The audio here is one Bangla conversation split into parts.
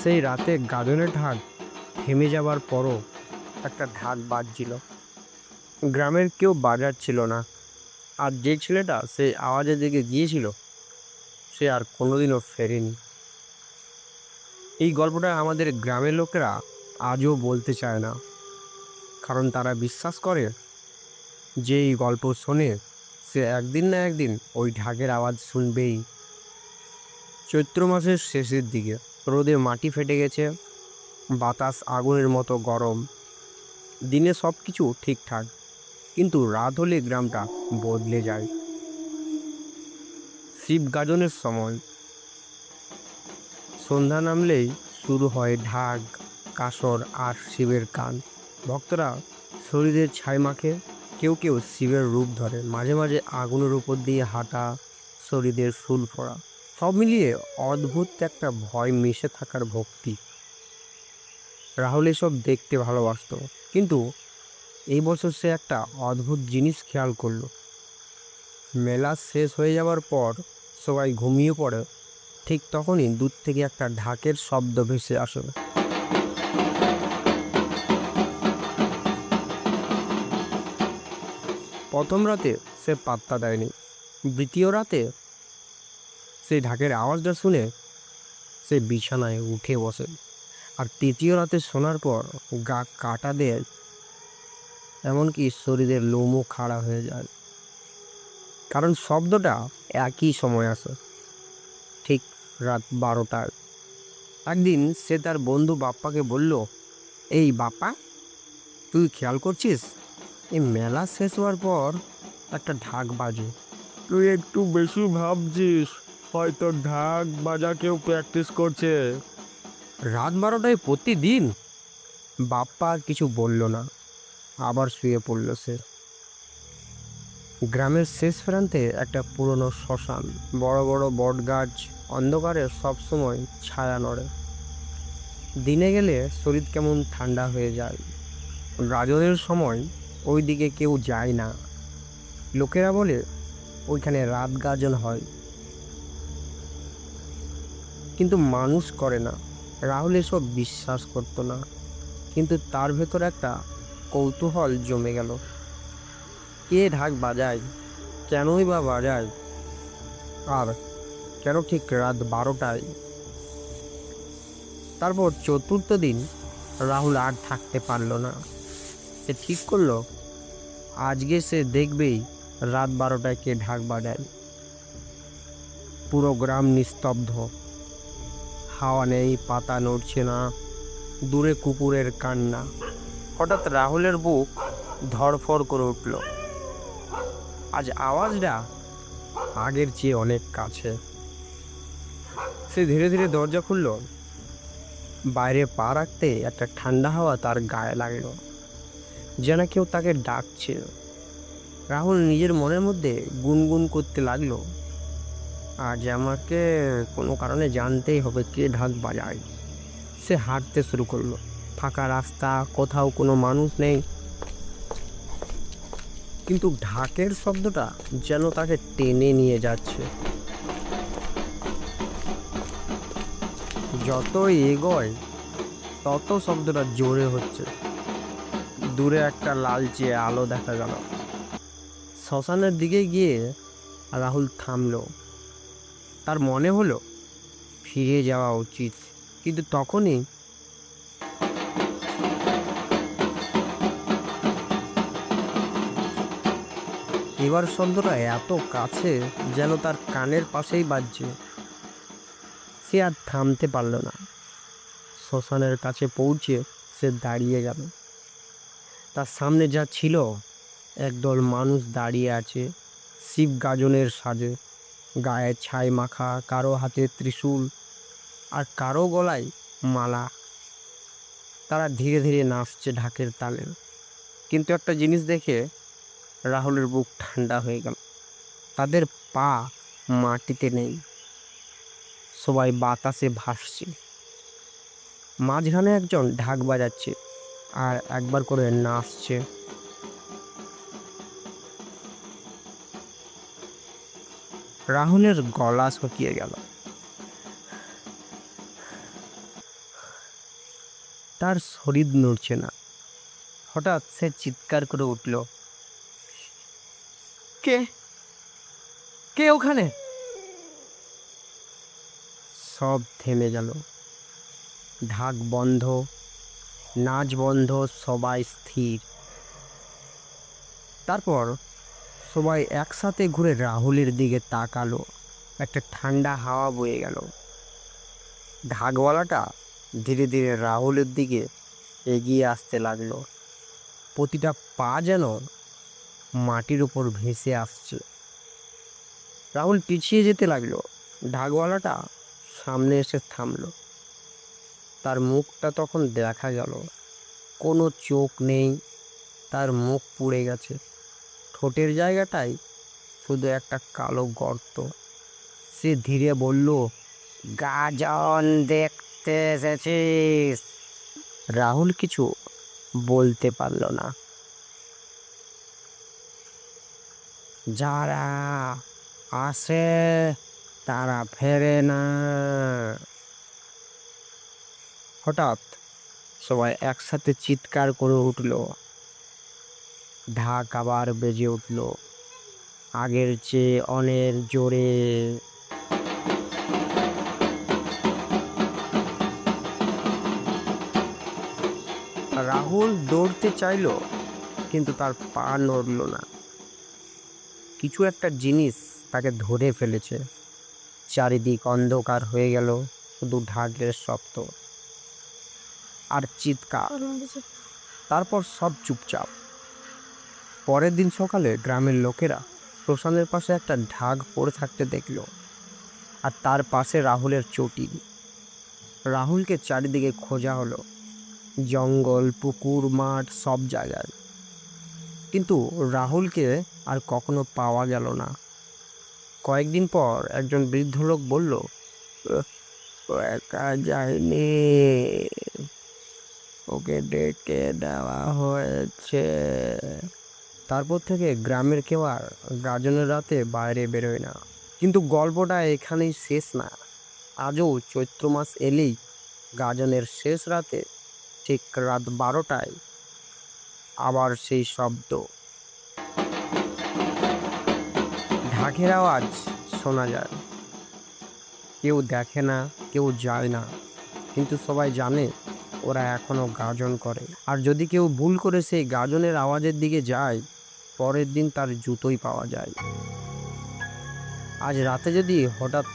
সেই রাতে গাজনের ঢাক থেমে যাবার পরও একটা ঢাক বাজছিল। গ্রামের কেউ বাজাচ্ছিল না, আর যে ছেলেটা সেই আওয়াজের দিকে গিয়েছিল সে আর কোনোদিনও ফেরেনি। এই গল্পটা আমাদের গ্রামের লোকেরা আজও বলতে চায় না, কারণ তারা বিশ্বাস করে যে এই গল্প শোনে সে একদিন না একদিন ওই ঢাকের আওয়াজ শুনবেই। চৈত্র মাসের শেষের দিকে রোদে মাটি ফেটে গেছে, বাতাস আগুনের মতো গরম। দিনে সব কিছু ঠিকঠাক, কিন্তু রাত হলে গ্রামটা বদলে যায়। শিব গাজনের সময় সন্ধ্যা নামলেই শুরু হয় ঢাক, কাসর আর শিবের গান। ভক্তরা শরীরের ছাই মাখে, কেউ কেউ শিবের রূপ ধরে, মাঝে মাঝে আগুনের উপর দিয়ে হাঁটা, শরীরের ফুল ফোড়া, সব মিলিয়ে অদ্ভুত একটা ভয় মিশে থাকার ভক্তি। রাহুল এসব দেখতে ভালোবাসতো, কিন্তু এই বছর সে একটা অদ্ভুত জিনিস খেয়াল করলো। মেলা শেষ হয়ে যাওয়ার পর সবাই ঘুমিয়ে পড়ে, ঠিক তখনই দূর থেকে একটা ঢাকের শব্দ ভেসে আসে। প্রথম রাতে সে পাত্তা দেয়নি, দ্বিতীয় রাতে সেই ঢাকের আওয়াজটা শুনে সে বিছানায় উঠে বসে, আর তৃতীয় রাতে শোনার পর গা কাটা দেয়, এমনকি শরীরের লোমও খাড়া হয়ে যায়। কারণ শব্দটা একই সময় আসে, ঠিক রাত 12টায়। একদিন সে তার বন্ধু বাপ্পাকে বলল, এই বাপ্পা, তুই খেয়াল করছিস এই মেলা শেষ হওয়ার পর একটা ঢাক বাজে? তুই একটু বেশি ভাবছিস, হয়তো ঢাক বাজা কেউ প্র্যাকটিস করছে। রাত 12টায় প্রতিদিন? বাপ্পা আর কিছু বলল না, আবার শুয়ে পড়ল সে। গ্রামের শেষ প্রান্তে একটা পুরনো শ্মশান, বড় বড় বট গাছ, অন্ধকারে সবসময় ছায়া নড়ে। দিনে গেলে শরীর কেমন ঠান্ডা হয়ে যায়। গাজনের সময় ওই দিকে কেউ যায় না, লোকেরা বলে ওইখানে রাত গাজন হয়, কিন্তু মানুষ করে না। রাহুল এসব বিশ্বাস করতো না, কিন্তু তার ভেতর একটা কৌতূহল জমে গেল। কে ঢাক বাজায়, কেনই বা বাজায়, আর কেন ঠিক রাত 12টায়? তারপর চতুর্থ দিন রাহুল আর থাকতে পারল না। সে ঠিক করলো আজকে সে দেখবেই রাত 12টায় কে ঢাক বাজায়। পুরো গ্রাম নিস্তব্ধ, হাওয়া নেই, পাতা নড়ছে না, দূরে কুকুরের কান্না। হঠাৎ রাহুলের বুক ধড়ফড় করে উঠল। আজ আওয়াজটা আগের চেয়ে অনেক কাছে। সে ধীরে ধীরে দরজা খুলল। বাইরে পা রাখতে একটা ঠান্ডা হাওয়া তার গায়ে লাগলো, যেন কেউ তাকে ডাকছে। রাহুল নিজের মনের মধ্যে গুনগুন করতে লাগলো, আজ আমাকে কোনো কারণে জানতেই হবে কে ঢাক বাজায়। সে হাঁটতে শুরু করলো। ফাঁকা রাস্তা, কোথাও কোনো মানুষ নেই, কিন্তু ঢাকের শব্দটা যেন তাকে টেনে নিয়ে যাচ্ছে। যতই এগোয় তত শব্দটা জোরে হচ্ছে। দূরে একটা লালচে আলো দেখা গেল। শ্মশানের দিকে গিয়ে রাহুল থামলো। তার মনে হলো ফিরে যাওয়া উচিত, কিন্তু তখনই এবার শব্দটা এত কাছে যেন তার কানের পাশেই বাজছে। সে আর থামতে পারল না। শ্মশানের কাছে পৌঁছে সে দাঁড়িয়ে গেল। তার সামনে যা ছিল, একদল মানুষ দাঁড়িয়ে আছে শিব গাজনের সাজে, গায়ে ছাই মাখা, কারো হাতে ত্রিশূল আর কারো গলায় মালা। তারা ধীরে ধীরে নাচছে ঢাকের তালে। কিন্তু একটা জিনিস দেখে রাহুলের বুক ঠান্ডা হয়ে গেল। তাদের পা মাটিতে নেই, সবাই বাতাসে ভাসছে। মাঝখানে একজন ঢাক বাজাচ্ছে আর একবার করে নাচছে। রাহুলের গলা শুকিয়ে গেল। তার শরীর নড়ছে না। হঠাৎ সে চিৎকার করে উঠল, কে কে ওখানে? সব থেমে গেল। ঢাক বন্ধ, নাচ বন্ধ, সবাই স্থির। তারপর সবাই একসাথে ঘুরে রাহুলের দিকে তাকালো। একটা ঠান্ডা হাওয়া বয়ে গেল। ঢাকওয়ালাটা ধীরে ধীরে রাহুলের দিকে এগিয়ে আসতে লাগলো। প্রতিটা পা যেন মাটির উপর ভেসে আসছে। রাহুল পিছিয়ে যেতে লাগলো। ঢাকওয়ালাটা সামনে এসে থামলো। তার মুখটা তখন দেখা গেল, কোনো চোখ নেই, তার মুখ পুড়ে গেছে। ঠোঁটের জায়গাটায় শুধু একটা কালো গর্ত। সে ধীরে বলল, গাজন দেখতে এসেছিস? রাহুল কিছু বলতে পারল না। যারা আসে তারা ফেরে না। হঠাৎ সবাই একসাথে চিৎকার করে উঠল। ঢাক আবার বেজে উঠল, আগের চেয়ে অনেক জোরে। রাহুল দৌড়তে চাইল, কিন্তু তার পা নড়ল না। কিছু একটা জিনিস তাকে ধরে ফেলেছে। চারিদিক অন্ধকার হয়ে গেল, শুধু ঢাকের শব্দ আর চিৎকার। তারপর সব চুপচাপ। পরের দিন সকালে গ্রামের লোকেরা শ্মশানের পাশে একটা ঢাক পড়ে থাকতে দেখল, আর তার পাশে রাহুলের চটি। রাহুলকে চারিদিকে খোঁজা হলো, জঙ্গল, পুকুর, মাঠ, সব জায়গায়, কিন্তু রাহুলকে আর কখনো পাওয়া গেল না। কয়েকদিন পর একজন বৃদ্ধ লোক বলল, "ও একা যায়নি, ওকে ডেকে দেওয়া হয়েছে।" তারপর থেকে গ্রামের কেউ আর গাজনের রাতে বাইরে বেরোয় না। কিন্তু গল্পটা এখানেই শেষ না। আজও চৈত্র মাস এলেই গাজনের শেষ রাতে ঠিক রাত 12টায় আবার সেই শব্দ, ঢাকের আওয়াজ শোনা যায়। কেউ দেখে না, কেউ যায় না, কিন্তু সবাই জানে ওরা এখনো গাজন করে। আর যদি কেউ ভুল করে সেই গাজনের আওয়াজের দিকে যায়, পরের দিন তার জুতোই পাওয়া যায়। আজ রাতে যদি হঠাৎ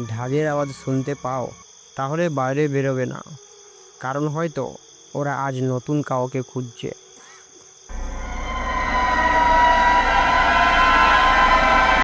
ঢাকের আওয়াজ শুনতে পাও, তাহলে বাইরে বেরোবে না, কারণ হয়তো ওরা আজ নতুন কাউকে খুঁজছে।